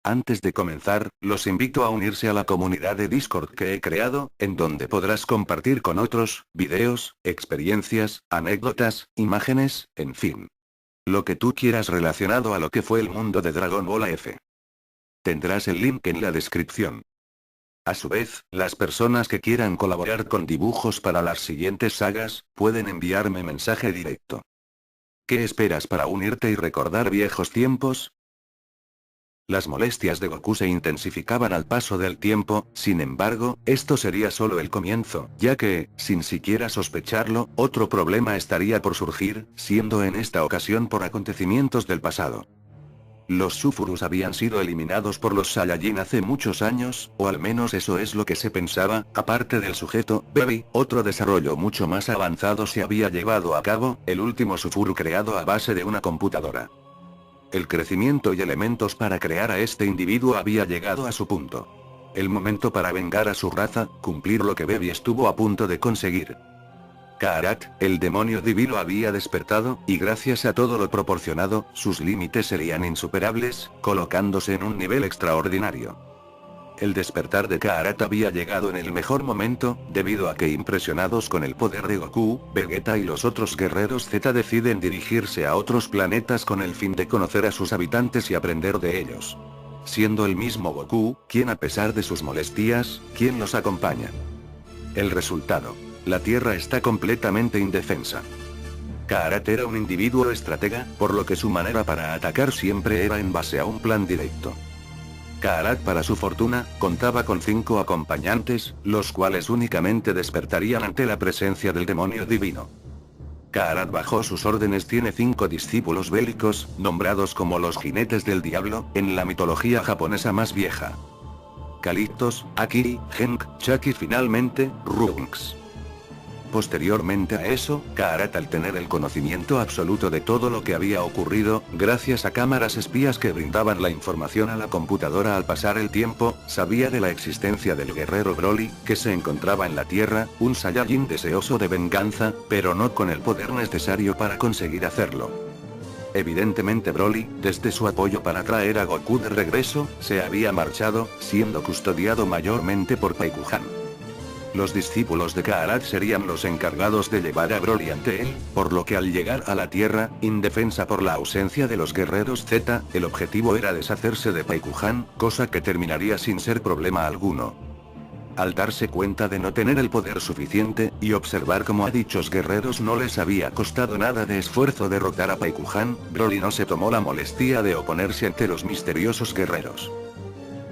Antes de comenzar, los invito a unirse a la comunidad de Discord que he creado, en donde podrás compartir con otros, videos, experiencias, anécdotas, imágenes, en fin. Lo que tú quieras relacionado a lo que fue el mundo de Dragon Ball F. Tendrás el link en la descripción. A su vez, las personas que quieran colaborar con dibujos para las siguientes sagas, pueden enviarme mensaje directo. ¿Qué esperas para unirte y recordar viejos tiempos? Las molestias de Goku se intensificaban al paso del tiempo, sin embargo, esto sería solo el comienzo, ya que, sin siquiera sospecharlo, otro problema estaría por surgir, siendo en esta ocasión por acontecimientos del pasado. Los Sufurus habían sido eliminados por los Saiyajin hace muchos años, o al menos eso es lo que se pensaba. Aparte del sujeto, Baby, otro desarrollo mucho más avanzado se había llevado a cabo, el último Sufuru creado a base de una computadora. El crecimiento y elementos para crear a este individuo había llegado a su punto. El momento para vengar a su raza, cumplir lo que Baby estuvo a punto de conseguir. Kaarat, el demonio divino había despertado, y gracias a todo lo proporcionado, sus límites serían insuperables, colocándose en un nivel extraordinario. El despertar de Kaarat había llegado en el mejor momento, debido a que impresionados con el poder de Goku, Vegeta y los otros guerreros Z deciden dirigirse a otros planetas con el fin de conocer a sus habitantes y aprender de ellos. Siendo el mismo Goku, quien a pesar de sus molestias, quien los acompaña. El resultado. La Tierra está completamente indefensa. Kaarat era un individuo estratega, por lo que su manera para atacar siempre era en base a un plan directo. Kaarat, para su fortuna, contaba con 5 acompañantes, los cuales únicamente despertarían ante la presencia del demonio divino. Kaarat bajo sus órdenes tiene 5 discípulos bélicos, nombrados como los jinetes del diablo, en la mitología japonesa más vieja. Calictos, Akiri, Genk, Chuck y finalmente, Trunks. Posteriormente a eso, Kaarat, al tener el conocimiento absoluto de todo lo que había ocurrido, gracias a cámaras espías que brindaban la información a la computadora al pasar el tiempo, sabía de la existencia del guerrero Broly, que se encontraba en la Tierra, un Saiyajin deseoso de venganza, pero no con el poder necesario para conseguir hacerlo. Evidentemente Broly, desde su apoyo para traer a Goku de regreso, se había marchado, siendo custodiado mayormente por Paikuhan. Los discípulos de Kaarat serían los encargados de llevar a Broly ante él, por lo que al llegar a la Tierra, indefensa por la ausencia de los guerreros Z, el objetivo era deshacerse de Paikuhan, cosa que terminaría sin ser problema alguno. Al darse cuenta de no tener el poder suficiente, y observar cómo a dichos guerreros no les había costado nada de esfuerzo derrotar a Paikuhan, Broly no se tomó la molestia de oponerse ante los misteriosos guerreros.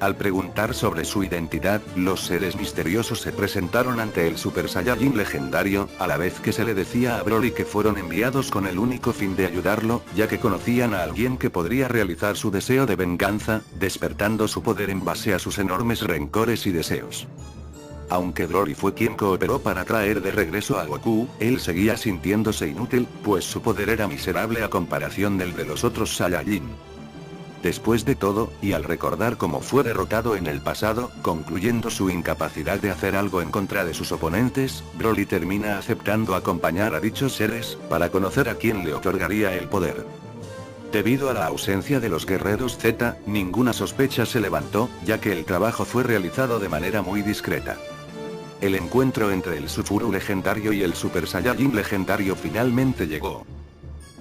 Al preguntar sobre su identidad, los seres misteriosos se presentaron ante el Super Saiyajin legendario, a la vez que se le decía a Broly que fueron enviados con el único fin de ayudarlo, ya que conocían a alguien que podría realizar su deseo de venganza, despertando su poder en base a sus enormes rencores y deseos. Aunque Broly fue quien cooperó para traer de regreso a Goku, él seguía sintiéndose inútil, pues su poder era miserable a comparación del de los otros Saiyajin. Después de todo, y al recordar cómo fue derrotado en el pasado, concluyendo su incapacidad de hacer algo en contra de sus oponentes, Broly termina aceptando acompañar a dichos seres, para conocer a quién le otorgaría el poder. Debido a la ausencia de los guerreros Z, ninguna sospecha se levantó, ya que el trabajo fue realizado de manera muy discreta. El encuentro entre el Sufuru legendario y el Super Saiyajin legendario finalmente llegó.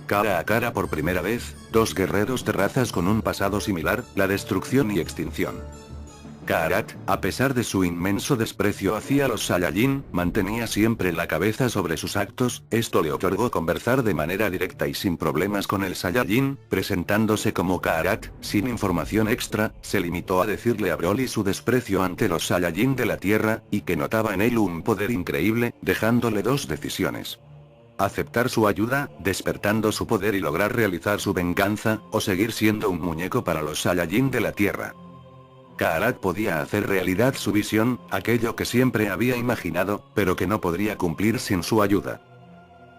Cara a cara por primera vez, dos guerreros de razas con un pasado similar, la destrucción y extinción. Kaarat, a pesar de su inmenso desprecio hacia los Saiyajin, mantenía siempre la cabeza sobre sus actos, esto le otorgó conversar de manera directa y sin problemas con el Saiyajin, presentándose como Kaarat, sin información extra, se limitó a decirle a Broly su desprecio ante los Saiyajin de la Tierra, y que notaba en él un poder increíble, dejándole dos decisiones. Aceptar su ayuda, despertando su poder y lograr realizar su venganza, o seguir siendo un muñeco para los Saiyajin de la Tierra. Kaarat podía hacer realidad su visión, aquello que siempre había imaginado, pero que no podría cumplir sin su ayuda.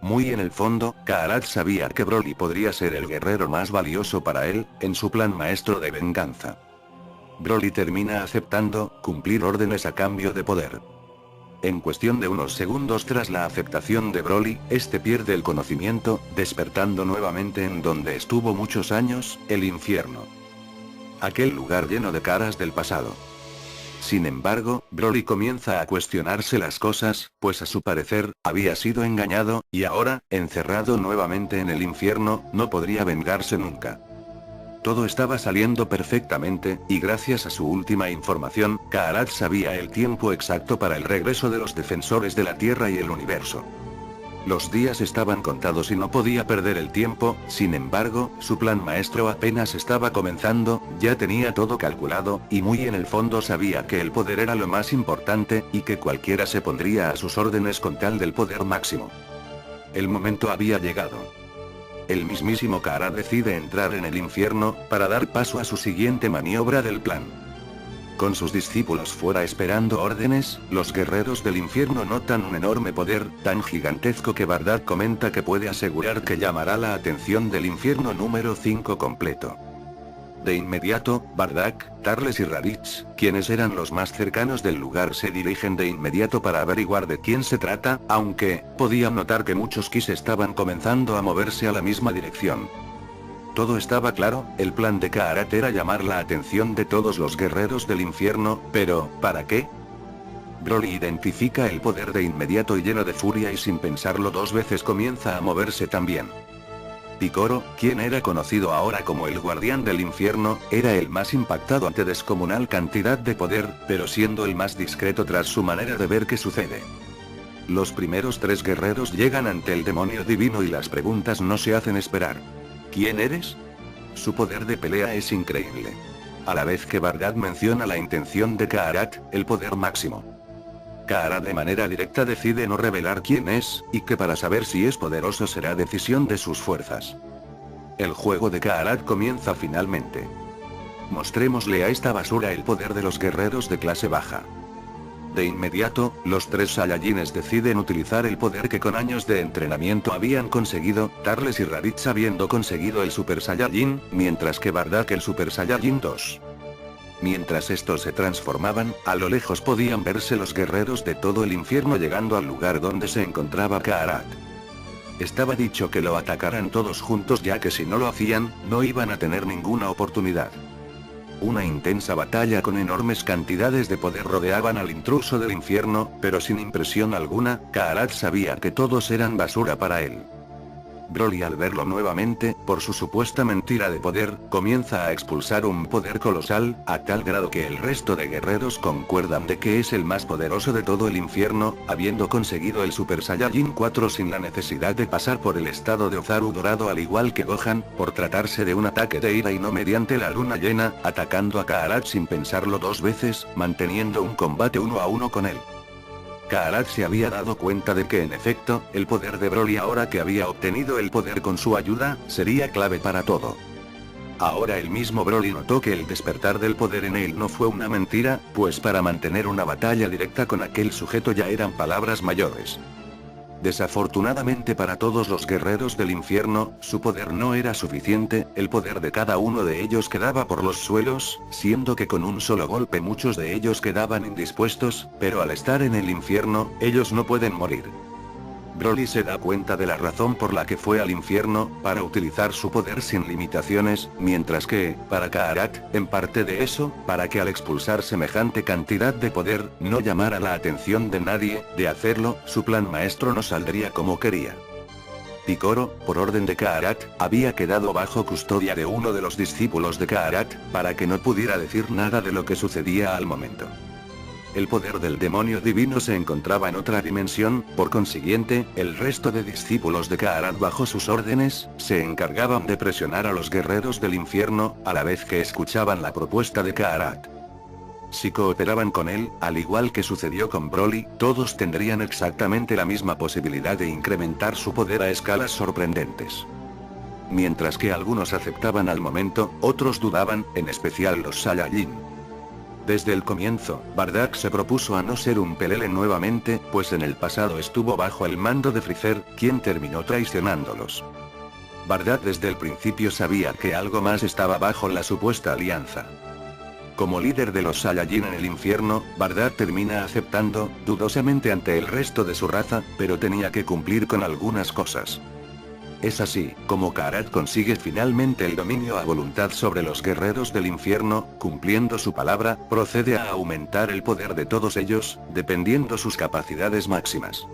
Muy en el fondo, Kaarat sabía que Broly podría ser el guerrero más valioso para él, en su plan maestro de venganza. Broly termina aceptando, cumplir órdenes a cambio de poder. En cuestión de unos segundos tras la aceptación de Broly, este pierde el conocimiento, despertando nuevamente en donde estuvo muchos años, el infierno. aquel lugar lleno de caras del pasado. Sin embargo, Broly comienza a cuestionarse las cosas, pues a su parecer, había sido engañado, y ahora, encerrado nuevamente en el infierno, no podría vengarse nunca. Todo estaba saliendo perfectamente, y gracias a su última información, Kaarat sabía el tiempo exacto para el regreso de los defensores de la Tierra y el universo. Los días estaban contados y no podía perder el tiempo, sin embargo, su plan maestro apenas estaba comenzando, ya tenía todo calculado, y muy en el fondo sabía que el poder era lo más importante, y que cualquiera se pondría a sus órdenes con tal del poder máximo. El momento había llegado. El mismísimo Kaarat decide entrar en el infierno, para dar paso a su siguiente maniobra del plan. Con sus discípulos fuera esperando órdenes, los guerreros del infierno notan un enorme poder, tan gigantesco que Bardock comenta que puede asegurar que llamará la atención del infierno número 5 completo. De inmediato, Bardock, Turles y Raditz, quienes eran los más cercanos del lugar, se dirigen de inmediato para averiguar de quién se trata, aunque, podían notar que muchos Kis estaban comenzando a moverse a la misma dirección. Todo estaba claro, el plan de Kaarat era llamar la atención de todos los guerreros del infierno, pero, ¿para qué? Broly identifica el poder de inmediato y lleno de furia y sin pensarlo dos veces comienza a moverse también. Picoro, quien era conocido ahora como el guardián del infierno, era el más impactado ante descomunal cantidad de poder, pero siendo el más discreto tras su manera de ver qué sucede. Los primeros tres guerreros llegan ante el demonio divino y las preguntas no se hacen esperar. ¿Quién eres? Su poder de pelea es increíble. A la vez que Bardock menciona la intención de Kaarat, el poder máximo. Kaarat de manera directa decide no revelar quién es, y que para saber si es poderoso será decisión de sus fuerzas. El juego de Kaarat comienza finalmente. Mostrémosle a esta basura el poder de los guerreros de clase baja. De inmediato, los tres Saiyajines deciden utilizar el poder que con años de entrenamiento habían conseguido, Turles y Raditz habiendo conseguido el Super Saiyajin, mientras que Bardock el Super Saiyajin 2. Mientras estos se transformaban, a lo lejos podían verse los guerreros de todo el infierno llegando al lugar donde se encontraba Kaarat. Estaba dicho que lo atacaran todos juntos ya que si no lo hacían, no iban a tener ninguna oportunidad. Una intensa batalla con enormes cantidades de poder rodeaban al intruso del infierno, pero sin impresión alguna, Kaarat sabía que todos eran basura para él. Broly al verlo nuevamente, por su supuesta mentira de poder, comienza a expulsar un poder colosal, a tal grado que el resto de guerreros concuerdan de que es el más poderoso de todo el infierno, habiendo conseguido el Super Saiyajin 4 sin la necesidad de pasar por el estado de Ozaru dorado al igual que Gohan, por tratarse de un ataque de ira y no mediante la luna llena, atacando a Kaarat sin pensarlo dos veces, manteniendo un combate 1 a 1 con él. Kaarat se había dado cuenta de que en efecto, el poder de Broly ahora que había obtenido el poder con su ayuda, sería clave para todo. Ahora el mismo Broly notó que el despertar del poder en él no fue una mentira, pues para mantener una batalla directa con aquel sujeto ya eran palabras mayores. Desafortunadamente para todos los guerreros del infierno, su poder no era suficiente, el poder de cada uno de ellos quedaba por los suelos, siendo que con un solo golpe muchos de ellos quedaban indispuestos, pero al estar en el infierno, ellos no pueden morir. Broly se da cuenta de la razón por la que fue al infierno, para utilizar su poder sin limitaciones, mientras que, para Kaarat, en parte de eso, para que al expulsar semejante cantidad de poder, no llamara la atención de nadie, de hacerlo, su plan maestro no saldría como quería. Picoro, por orden de Kaarat, había quedado bajo custodia de uno de los discípulos de Kaarat, para que no pudiera decir nada de lo que sucedía al momento. El poder del demonio divino se encontraba en otra dimensión, por consiguiente, el resto de discípulos de Kaarat bajo sus órdenes, se encargaban de presionar a los guerreros del infierno, a la vez que escuchaban la propuesta de Kaarat. Si cooperaban con él, al igual que sucedió con Broly, todos tendrían exactamente la misma posibilidad de incrementar su poder a escalas sorprendentes. Mientras que algunos aceptaban al momento, otros dudaban, en especial los Saiyajin. Desde el comienzo, Bardock se propuso a no ser un pelele nuevamente, pues en el pasado estuvo bajo el mando de Freezer, quien terminó traicionándolos. Bardock desde el principio sabía que algo más estaba bajo la supuesta alianza. Como líder de los Saiyajin en el infierno, Bardock termina aceptando, dudosamente ante el resto de su raza, pero tenía que cumplir con algunas cosas. Es así, como Karat consigue finalmente el dominio a voluntad sobre los guerreros del infierno, cumpliendo su palabra, procede a aumentar el poder de todos ellos, dependiendo sus capacidades máximas.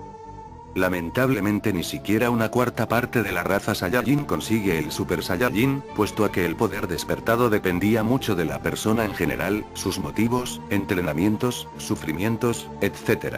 Lamentablemente ni siquiera una cuarta parte de la raza Saiyajin consigue el Super Saiyajin, puesto a que el poder despertado dependía mucho de la persona en general, sus motivos, entrenamientos, sufrimientos, etc.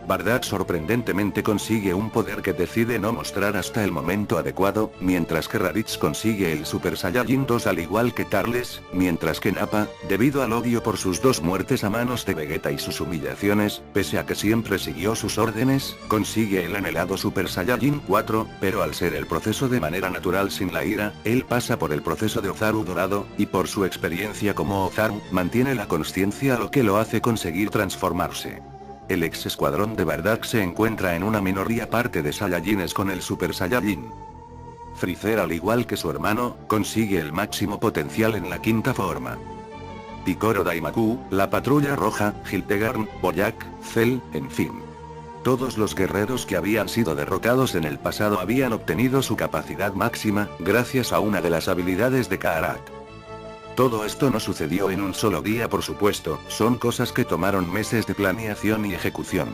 Bardock sorprendentemente consigue un poder que decide no mostrar hasta el momento adecuado, mientras que Raditz consigue el Super Saiyajin 2 al igual que Turles, mientras que Nappa, debido al odio por sus dos muertes a manos de Vegeta y sus humillaciones, pese a que siempre siguió sus órdenes, consigue el anhelado Super Saiyajin 4, pero al ser el proceso de manera natural sin la ira, él pasa por el proceso de Ozaru dorado, y por su experiencia como Ozaru, mantiene la consciencia lo que lo hace conseguir transformarse. El ex escuadrón de Bardock se encuentra en una minoría parte de Saiyajines con el Super Saiyajin. Freezer, al igual que su hermano, consigue el máximo potencial en la quinta forma. Picoro Daimaku, la Patrulla Roja, Hildegard, Boyac, Cell, en fin. Todos los guerreros que habían sido derrotados en el pasado habían obtenido su capacidad máxima, gracias a una de las habilidades de Karat. Todo esto no sucedió en un solo día, por supuesto, son cosas que tomaron meses de planeación y ejecución.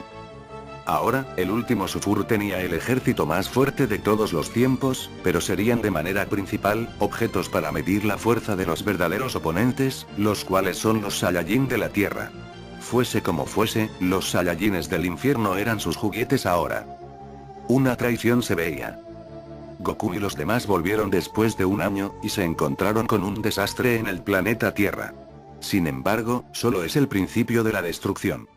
Ahora, el último Sufur tenía el ejército más fuerte de todos los tiempos, pero serían de manera principal, objetos para medir la fuerza de los verdaderos oponentes, los cuales son los Saiyajin de la Tierra. Fuese como fuese, los Saiyajines del infierno eran sus juguetes ahora. Una traición se veía. Goku y los demás volvieron después de un año, y se encontraron con un desastre en el planeta Tierra. Sin embargo, solo es el principio de la destrucción.